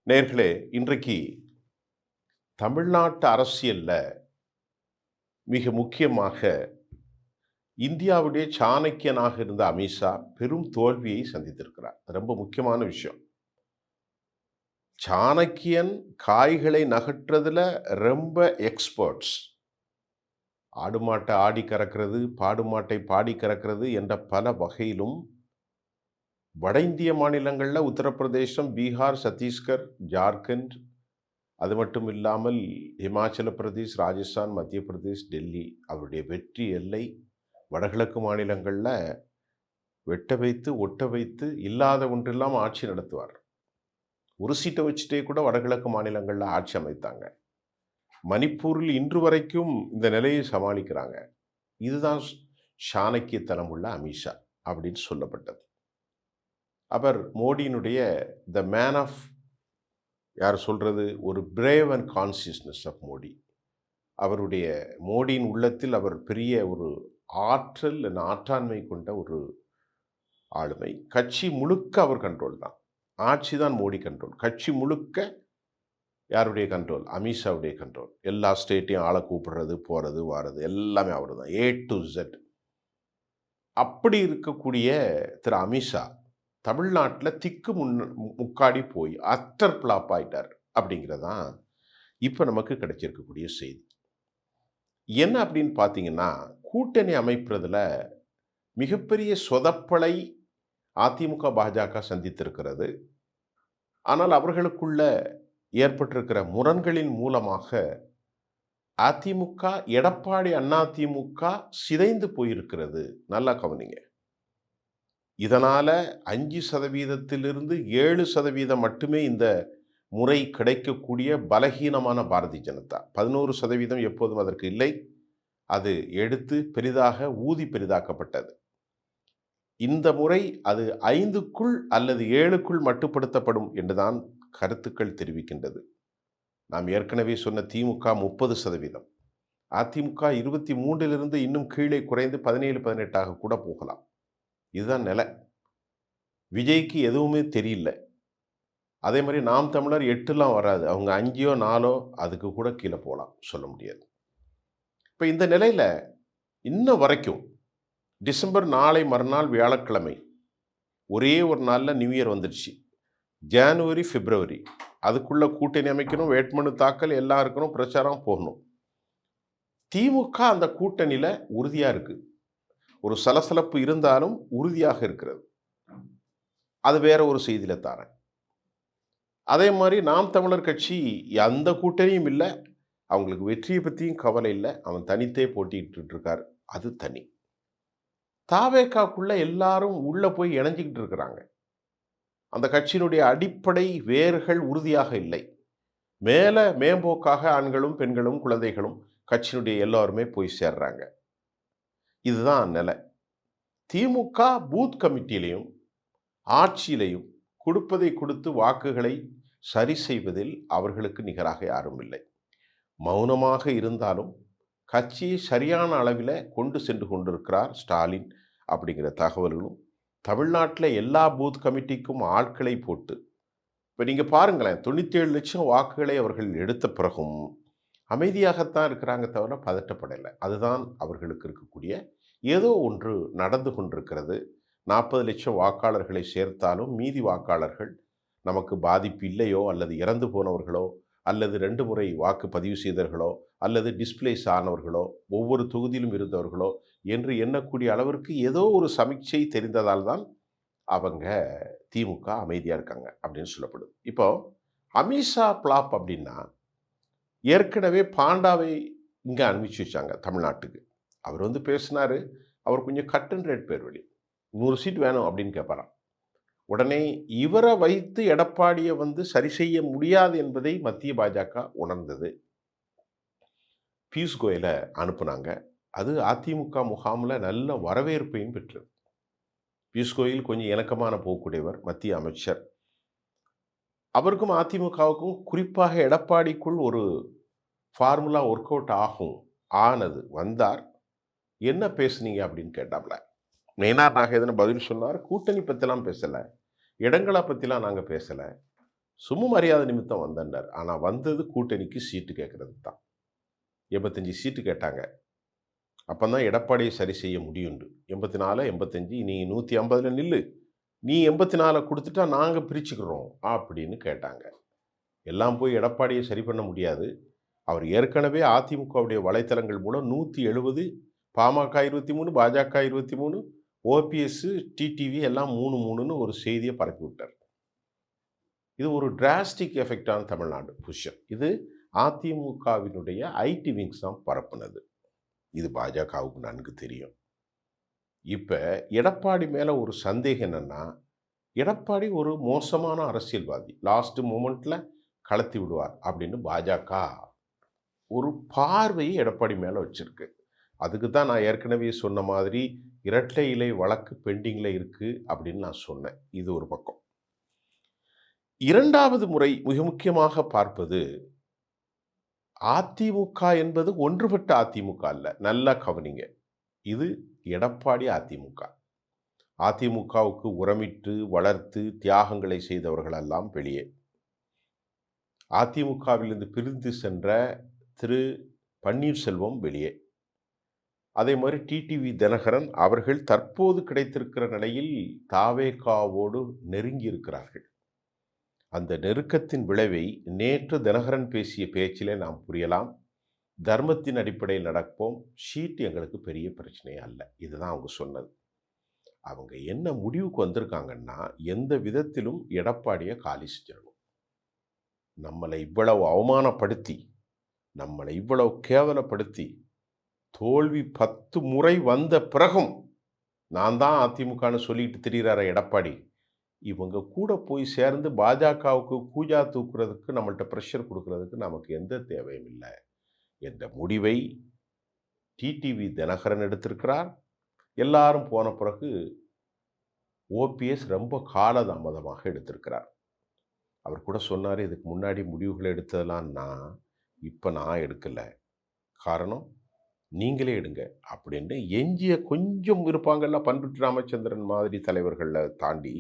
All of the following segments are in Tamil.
நேயர்களே, இன்றைக்கு தமிழ்நாட்டு அரசியல்ல மிக முக்கியமாக இந்தியாவுடைய சாணக்கியனாக இருந்த அமித்ஷா பெரும் தோல்வியை சந்தித்திருக்கிறார். ரொம்ப முக்கியமான விஷயம். சாணக்கியன் காய்களை நகர்த்துறதுல ரொம்ப எக்ஸ்பர்ட்ஸ். ஆடு மாட்ட ஆடி கறக்கிறது, பாடு மாட்டை பாடி கறக்கிறது என்ற பல வகையிலும் வட இந்திய மாநிலங்கள்ல உத்தரப்பிரதேசம், பீகார், சத்தீஸ்கர், ஜார்க்கண்ட் அது மட்டும் இல்லாமல் இமாச்சல பிரதேஷ், ராஜஸ்தான், மத்திய பிரதேஷ், டெல்லி அவருடைய வெற்றி எல்லை வடகிழக்கு மாநிலங்கள்ல வெட்ட வைத்து, ஒட்ட வைத்து இல்லாத ஒன்றெல்லாம் ஆட்சி நடத்துவார். ஒரு சீட்டை வச்சுட்டே கூட வடகிழக்கு மாநிலங்கள்ல ஆட்சி அமைத்தாங்க. மணிப்பூரில் இன்று வரைக்கும் இந்த நிலையை சமாளிக்கிறாங்க. இதுதான் சாணக்கியத்தனம் உள்ள அமித்ஷா அப்படின்னு சொல்லப்பட்டது. அவர் மோடியினுடைய த மேன் ஆஃப் யார் சொல்றது ஒரு brave and consciousness of Modi. அவருடைய மோடியின் உள்ளத்தில் அவர் பெரிய ஒரு ஆற்றல் ஆற்றாண்மை கொண்ட ஒரு ஆளுமை. கட்சி முழுக்க அவர் கண்ட்ரோல் தான். ஆட்சி தான் மோடி கண்ட்ரோல். கட்சி முழுக்க யாருடைய கண்ட்ரோல்? அமித்ஷாவுடைய கண்ட்ரோல். எல்லா ஸ்டேட்டையும் ஆளை கூப்பிடுறது, போறது, வாரது எல்லாமே அவர் தான். A to Z. அப்படி இருக்கக்கூடிய திரு அமித்ஷா தமிழ்நாட்டில் திக்கு முக்காடி போய் அட்டர் பிளாப் ஆயிட்டார் அப்படிங்கிறதான் இப்போ நமக்கு கிடைச்சிருக்கக்கூடிய செய்தி. என்ன அப்படின்னு பார்த்தீங்கன்னா, கூட்டணி அமைப்பதில் மிகப்பெரிய சொதப்பலை அதிமுக, பாஜக சந்தித்திருக்கிறது. ஆனால் அவர்களுக்குள்ள ஏற்பட்டிருக்கிற முரண்களின் மூலமாக அதிமுக, எடப்பாடி அதிமுக சிதைந்து போயிருக்கிறது. நல்லா கவனிங்க. இதனால 5% 7% மட்டுமே இந்த முறை கிடைக்கக்கூடிய பலகீனமான பாரதிய ஜனதா. 11% எப்போதும் அதற்கு இல்லை. அது எடுத்து பெரிதாக ஊதி பெரிதாக்கப்பட்டது. இந்த முறை அது 5க்குள் அல்லது 7க்குள் மட்டுப்படுத்தப்படும் என்றுதான் கருத்துக்கள் தெரிவிக்கின்றது. நாம் ஏற்கனவே சொன்ன திமுக 30%, அதிமுக 23 இன்னும் கீழே குறைந்து 17, 18 கூட போகலாம். இதுதான் நிலை. விஜய்க்கு எதுவுமே தெரியல. அதே மாதிரி நாம் தமிழர் 8 வராது. அவங்க 5 4 அதுக்கு கூட கீழே போகலாம், சொல்ல முடியாது. இப்போ இந்த நிலையில இன்ன வரைக்கும் டிசம்பர் நாளை மறுநாள் வியாழக்கிழமை ஒரே ஒரு நாளில் நியூ இயர் வந்துடுச்சு. ஜனவரி, பிப்ரவரி அதுக்குள்ள கூட்டணி அமைக்கணும், வேட்புமனு தாக்கல் எல்லாம் இருக்கணும், பிரச்சாரம் போகணும். திமுக அந்த கூட்டணியில் உறுதியாக இருக்கு. ஒரு சலசலப்பு இருந்தாலும் உறுதியாக இருக்கிறது. அது வேற ஒரு செய்தியில் தாரேன். அதே மாதிரி நாம் தமிழர் கட்சி அந்த கூட்டணியும் இல்லை, அவங்களுக்கு வெற்றியை பற்றியும் கவலை இல்லை. அவன் தனித்தே போட்டிட்டு இருக்கார், அது தனி. தாவேக்காக்குள்ள எல்லாரும் உள்ள போய் இணைஞ்சிக்கிட்டு இருக்கிறாங்க. அந்த கட்சியினுடைய அடிப்படை வேர்கள் உறுதியாக இல்லை. மேலே மேம்போக்காக ஆண்களும் பெண்களும் குழந்தைகளும் கட்சியினுடைய எல்லாருமே போய் சேர்றாங்க. இதுதான் நிலை. திமுக பூத் கமிட்டியிலையும் ஆட்சியிலையும் கொடுப்பதை கொடுத்து வாக்குகளை சரி செய்வதில் அவர்களுக்கு நிகராக யாரும் இல்லை. மௌனமாக இருந்தாலும் கட்சியை சரியான அளவில் கொண்டு சென்று கொண்டிருக்கிறார் ஸ்டாலின் அப்படிங்கிற தகவல்களும் தமிழ்நாட்டில் எல்லா பூத் கமிட்டிக்கும் ஆட்களை போட்டு இப்போ நீங்கள் பாருங்களேன், 97 லட்சம் வாக்குகளை அவர்கள் எடுத்த பிறகும் அமைதியாகத்தான் இருக்கிறாங்க, தவிர பதட்டப்படலை. அதுதான் அவர்களுக்கு இருக்கக்கூடிய ஏதோ ஒன்று நடந்து கொண்டிருக்கிறது. 40 லட்சம் வாக்காளர்களை சேர்த்தாலும் மீதி வாக்காளர்கள் நமக்கு பாதிப்பு இல்லையோ, அல்லது இறந்து போனவர்களோ, அல்லது 2 முறை வாக்கு பதிவு செய்தவர்களோ, அல்லது டிஸ்பிளேஸ் ஆனவர்களோ, ஒவ்வொரு தொகுதியிலும் இருந்தவர்களோ என்று எண்ணக்கூடிய அளவிற்கு ஏதோ ஒரு சமீட்சை தெரிந்ததால் தான் அவங்க திமுக அமைதியாக இருக்காங்க அப்படின்னு சொல்லப்படுது. இப்போ அமித்ஷா பிளாப் அப்படின்னா, ஏற்கனவே பாண்டாவை இங்கே அனுப்பிச்சு வச்சாங்க தமிழ்நாட்டுக்கு. அவர் வந்து பேசினார். அவர் கொஞ்சம் கட் அண்ட் ரேட் பேர் வழி 100 சீட் வேணும் அப்படின்னு கேட்பாராம். உடனே இவரை வைத்து எடப்பாடியை வந்து சரி செய்ய முடியாது என்பதை மத்திய பாஜக உணர்ந்தது. பியூஷ் கோயலை அனுப்புனாங்க. அது அதிமுக முகாமில் நல்ல வரவேற்பையும் பெற்றது. பியூஷ் கோயல் கொஞ்சம் இணக்கமான போகக்கூடியவர், மத்திய அமைச்சர். அவருக்கும் அதிமுகவுக்கும் குறிப்பாக எடப்பாடிக்குள் ஒரு ஃபார்முலா ஒர்க் அவுட் ஆனது. வந்தார். என்ன பேசுனீங்க அப்படின்னு கேட்டாப்ல. நயினார் நாகேந்திரன் பதில் சொன்னார், கூட்டணி பற்றிலாம் பேசலை, இடங்களை பற்றிலாம் நாங்கள் பேசலை, சும்மா மரியாதை நிமித்தம் வந்தேன்னாரு. ஆனா வந்தது கூட்டணிக்கு சீட்டு கேட்கறதுக்கு தான். 85 சீட்டு கேட்டாங்க. அப்பதான் எடப்பாடிய சரி செய்ய முடியும்ன்டு. 84, 85 நீ 150ல நில்லு. நீ 84 குடுத்துட்டா நாங்க பிரிச்சுக்கிறோம் அப்படின்னு கேட்டாங்க. எல்லாம் போய் எடப்பாடிய சரி பண்ண முடியாது. அவர் ஏற்கனவே அதிமுகவுடைய வலைத்தளங்கள் மூலம் 170, பாமக 23, பாஜக 23, ஓபிஎஸ், டிடிவி எல்லாம் 3, 3ன்னு ஒரு செய்திய பரப்பி விட்டார். இது ஒரு டிராஸ்டிக் எஃபெக்ட் ஆன் தமிழ்நாடு புஷன். இது அதிமுகவினுடைய ஐடி விங்ஸ் தான் பரப்புனது. இது பாஜகவுக்கு நன்கு தெரியும். இப்ப எடப்பாடி மேல ஒரு சந்தேகம் என்னன்னா, எடப்பாடி ஒரு மோசமான அரசியல்வாதி. லாஸ்ட் மொமெண்ட்ல கலத்தி விடுவார் அப்படின்னு பாஜக ஒரு பார்வையை எடப்பாடி மேல வச்சிருக்கு. அதுக்கு தான் நான் ஏற்கனவே சொன்ன மாதிரி இரட்டை இலை வழக்கு பெண்டிங்ல இருக்கு அப்படின்னு நான் சொன்னேன். இது ஒரு பக்கம். 2வது முறை மிக முக்கியமாக பார்ப்பது அதிமுக என்பது ஒன்றுபட்ட அதிமுக அல்ல. நல்லா கவனிங்க. இது எடப்பாடி அதிமுக. அதிமுகவுக்கு உரமிட்டு, வளர்த்து, தியாகங்களை செய்தவர்களெல்லாம் வெளியே. அதிமுகவிலிருந்து பிரிந்து சென்ற திரு பன்னீர்செல்வம் வெளியே. அதே மாதிரி டிடிவி தினகரன் அவர்கள் தற்போது கிடைத்திருக்கிற நிலையில் தாவேகாவோடு நெருங்கி இருக்கிறார்கள். அந்த நெருக்கத்தின் விளைவை நேற்று தினகரன் பேசிய பேச்சிலே நாம் புரியலாம். தர்மத்தின் அடிப்படையில் நடப்போம். ஷீட் எங்களுக்கு பெரிய பிரச்சனையே அல்ல. இதுதான் அவங்க சொன்னது. அவங்க என்ன முடிவுக்கு வந்திருக்காங்கன்னா, எந்த விதத்திலும் எடப்பாடிய காலி செஞ்சிடணும். நம்மளை இவ்வளவு அவமானப்படுத்தி, நம்மளை இவ்வளவு கேவலப்படுத்தி, தோல்வி 10 முறை வந்த பிறகும் நான் தான் அதிமுகன்னு சொல்லிட்டு திரியிறார எடப்பாடி. இவங்க கூட போய் சேர்ந்து பாஜகவுக்கு கூஜா தூக்குறதுக்கு, நம்மள்ட்ட பிரஷர் குடுக்குறதுக்கு நமக்கு எந்த தேவையும் இல்ல என்ற முடிவை டிடிவி தினகரன் எடுத்திருக்கிறார். எல்லாரும் போன பிறகு ஓபிஎஸ் ரொம்ப காலதாமதமாக எடுத்திருக்கிறார். அவர் கூட சொன்னாரு, இதுக்கு முன்னாடி முடிவுகளை எடுத்ததெல்லாம் நான், இப்ப நான் எடுக்கல. காரணம் நீங்களே எடுங்க அப்படின்னு எஞ்சிய கொஞ்சம் இருப்பாங்கல்ல, பண்ருட்டி ராமச்சந்திரன் மாதிரி தலைவர்கள தாண்டி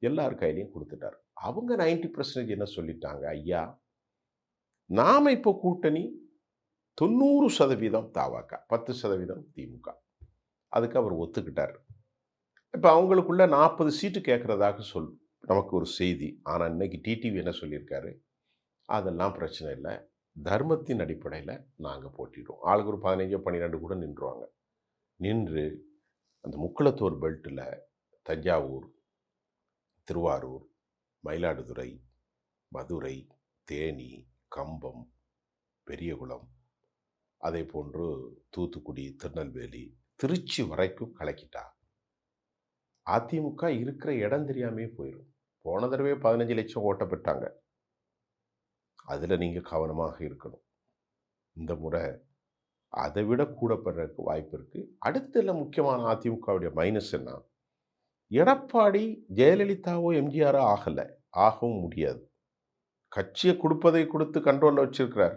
எல்லார் கையிலையும் குடுத்துட்டார். அவங்க 90% என்ன சொல்லிட்டாங்க, ஐயா நாம இப்போ கூட்டணி 90% தவாக, 10% திமுக. அதுக்கு அவர் ஒத்துக்கிட்டார். இப்ப அவங்களுக்குள்ள 40 சீட்டு கேட்கிறதாக நமக்கு ஒரு செய்தி. ஆனா இன்னைக்கு டிடிவி என்ன சொல்லியிருக்காரு, அதெல்லாம் பிரச்சனை இல்ல. தர்மத்தின் அடிப்படையில நாங்க போட்டிடுவோம். ஆளுக்கு ஒரு 15, 12 கூட நின்றுவாங்க. நின்று அந்த முக்குளத்தூர் பெல்ட்ல தஞ்சாவூர், திருவாரூர், மயிலாடுதுறை, மதுரை, தேனி, கம்பம், பெரியகுளம், அதே போன்று தூத்துக்குடி, திருநெல்வேலி, திருச்சி வரைக்கும் கலக்கிட்டா அதிமுக இருக்கிற இடம் தெரியாமே போயிடும். போன தடவை 15 லட்சம் ஓட்ட பெற்றாங்க. அதுல நீங்க கவனமாக இருக்கணும். இந்த முறை அதை விட கூட பெறக்கு வாய்ப்பு இருக்கு. அடுத்த முக்கியமான அதிமுகவுடைய மைனஸ் என்ன, எடப்பாடி ஜெயலலிதாவோ எம்ஜிஆரோ ஆகல, ஆகவும் முடியாது. கட்சியை கொடுப்பதை கொடுத்து கண்ட்ரோல்ல வச்சிருக்கிறார்.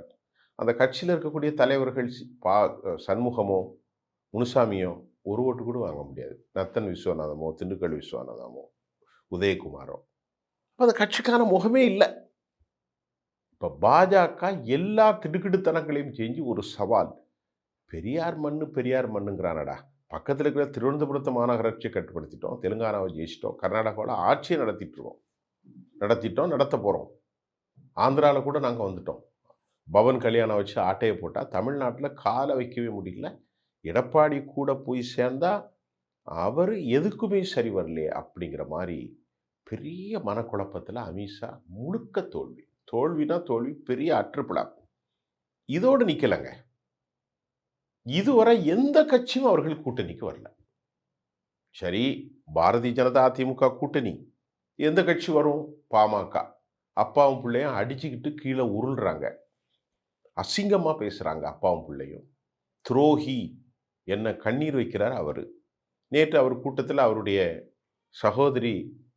அந்த கட்சியில் இருக்கக்கூடிய தலைவர்கள் சண்முகமோ முனுசாமியோ ஒரு ஓட்டு கூட வாங்க முடியாது. நத்தன் விஸ்வநாதமோ, திண்டுக்கல் விஸ்வநாதமோ, உதயகுமாரோ, அந்த கட்சிக்கான முகமே இல்லை. இப்ப பாஜக எல்லா திடுக்கிடுத்தனங்களையும் செஞ்சு ஒரு சவால். பெரியார் மண்ணுங்கிறானடா. பக்கத்தில் இருக்கிற திருவனந்தபுரத்து மாநகராட்சியை கட்டுப்படுத்திட்டோம், தெலுங்கானாவை ஜெயிச்சிட்டோம், கர்நாடகாவில் ஆட்சியை நடத்திட்டோம், நடத்த போறோம். ஆந்திராவில் கூட நாங்கள் வந்துட்டோம். பவன் கல்யாணம் வச்சு ஆட்டையை போட்டால் தமிழ்நாட்டில் காலை வைக்கவே முடியல. எடப்பாடி கூட போய் சேர்ந்தா அவர் எதுக்குமே சரி வரலையே அப்படிங்கிற மாதிரி பெரிய மனக்குழப்பத்தில் அமித்ஷா முழுக்க தோல்வி. தோல்வினா தோல்வி, பெரிய அற்றுப்பிழா. இதோடு நிக்கலங்க. இதுவரை எந்த கட்சியும் அவர்கள் கூட்டணிக்கு வரல. சரி, பாரதிய ஜனதா அதிமுக கூட்டணி, எந்த கட்சி வரும்? பாமக. அப்பாவும் பிள்ளையும் அடிச்சுக்கிட்டு கீழே உருள்றாங்க, அசிங்கமா பேசுறாங்க. அப்பாவும் பிள்ளையும் துரோகி என்ன கண்ணீர் வைக்கிறார் அவரு. நேற்று அவர் கூட்டத்தில் அவருடைய சகோதரி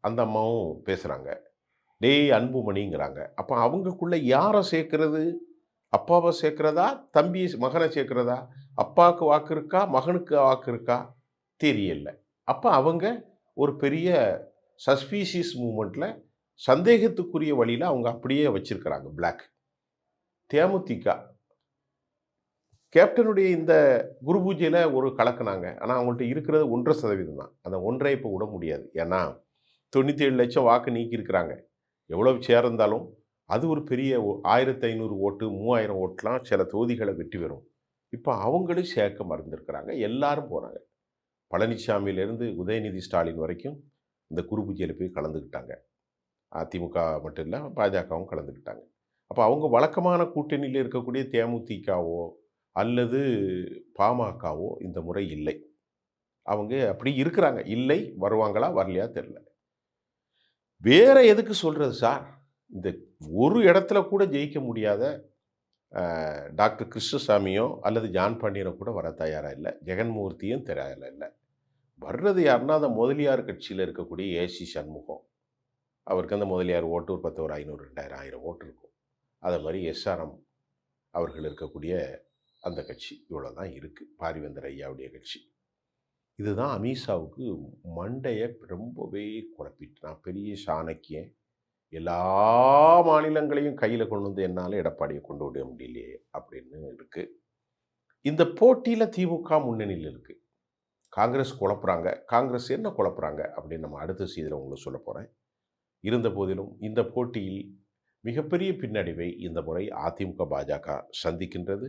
அந்த அம்மாவும் பேசுறாங்க, டேய் அன்புமணிங்கிறாங்க. அப்ப அவங்களுக்குள்ள யாரை சேர்க்கிறது? அப்பாவை சேர்க்கிறதா, தம்பி மகனை சேர்க்கிறதா? அப்பாவுக்கு வாக்கு இருக்கா, மகனுக்கு வாக்கு இருக்கா தெரியல. அப்ப அவங்க ஒரு பெரிய சஸ்பீசியஸ் மூமெண்ட்ல சந்தேகத்துக்குரிய வழியில அவங்க அப்படியே வச்சிருக்கிறாங்க பிளாக். தேமுதிக கேப்டனுடைய இந்த குரு பூஜையில ஒரு கலக்குனாங்க. ஆனா அவங்கள்ட்ட இருக்கிறது 1.5% தான். அந்த 1 இப்ப விட முடியாது. ஏன்னா 97,00,000 வாக்கு நீக்கியிருக்கிறாங்க. எவ்வளவு சேர்ந்தாலும் அது ஒரு பெரிய 1500 ஓட்டு, 3000 ஓட்டுலாம் சில தொகுதிகள வெற்றி பெறும். இப்ப அவங்களும் சேர்க்க மறந்திருக்கிறாங்க. எல்லாரும் போனாங்க. பழனிசாமியிலிருந்து உதயநிதி ஸ்டாலின் வரைக்கும் இந்த குரு பூஜையில போய் கலந்துக்கிட்டாங்க. அதிமுக மட்டும் இல்ல, பாஜகவும் கலந்துக்கிட்டாங்க. அப்ப அவங்க வழக்கமான கூட்டணியில இருக்கக்கூடிய தேமுதிகவோ, அல்லது பாமகவோ இந்த முறை இல்லை. அவங்க அப்படி இருக்கிறாங்க. இல்லை, வருவாங்களா? வரலையா? தெரியல. வேற எதுக்கு சொல்றது சார்? இந்த ஒரு இடத்துல கூட ஜெயிக்க முடியாத டாக்டர் கிருஷ்ணசாமியோ, அல்லது ஜான் பாண்டியனோ கூட வர தயாரா இல்ல. ஜெகன்மூர்த்தியும் தயாரா இல்ல. வர்றது யாருன்னா, அந்த முதலியார் கட்சியில இருக்கக்கூடிய ஏசி சண்முகம். அவருக்கு அந்த முதலியார் ஓட்டு ஒரு 10, ஒரு 500, 2000, 1000 ஓட்டு இருக்கும். அதே மாரி எஸ்ஆர்எம் அவர்கள் இருக்கக்கூடிய அந்த கட்சி. இவ்வளோதான் இருக்கு. பாரிவேந்தர் ஐயாவுடைய கட்சி. இதுதான் அமீஷாவுக்கு மண்டைய ரொம்பவே குழப்பிட்டு, நான் பெரிய சாணக்கியன். எல்லா மாநிலங்களையும் கையில கொண்டு வந்து என்னால எடப்பாடிய கொண்டு விட முடியலையே அப்படின்னு இருக்கு. இந்த போட்டியில திமுக முன்னணியில இருக்கு. காங்கிரஸ் குழப்புறாங்க. காங்கிரஸ் என்ன குழப்புறாங்க அப்படின்னு நம்ம அடுத்த செய்தியில உங்களுக்கு சொல்லப் போறேன். இருந்தபோதிலும் இந்த போட்டியில் மிகப்பெரிய பின்னடைவை இந்த முறை அதிமுக, பாஜக சந்திக்கின்றது.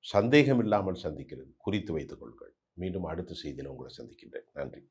சந்தேகம் இல்லாமல் சந்திக்கிறது. குறித்து வைத்துக் கொள்ளுங்கள். மீண்டும் அடுத்த செய்தியில உங்களை சந்திக்கின்றேன். நன்றி.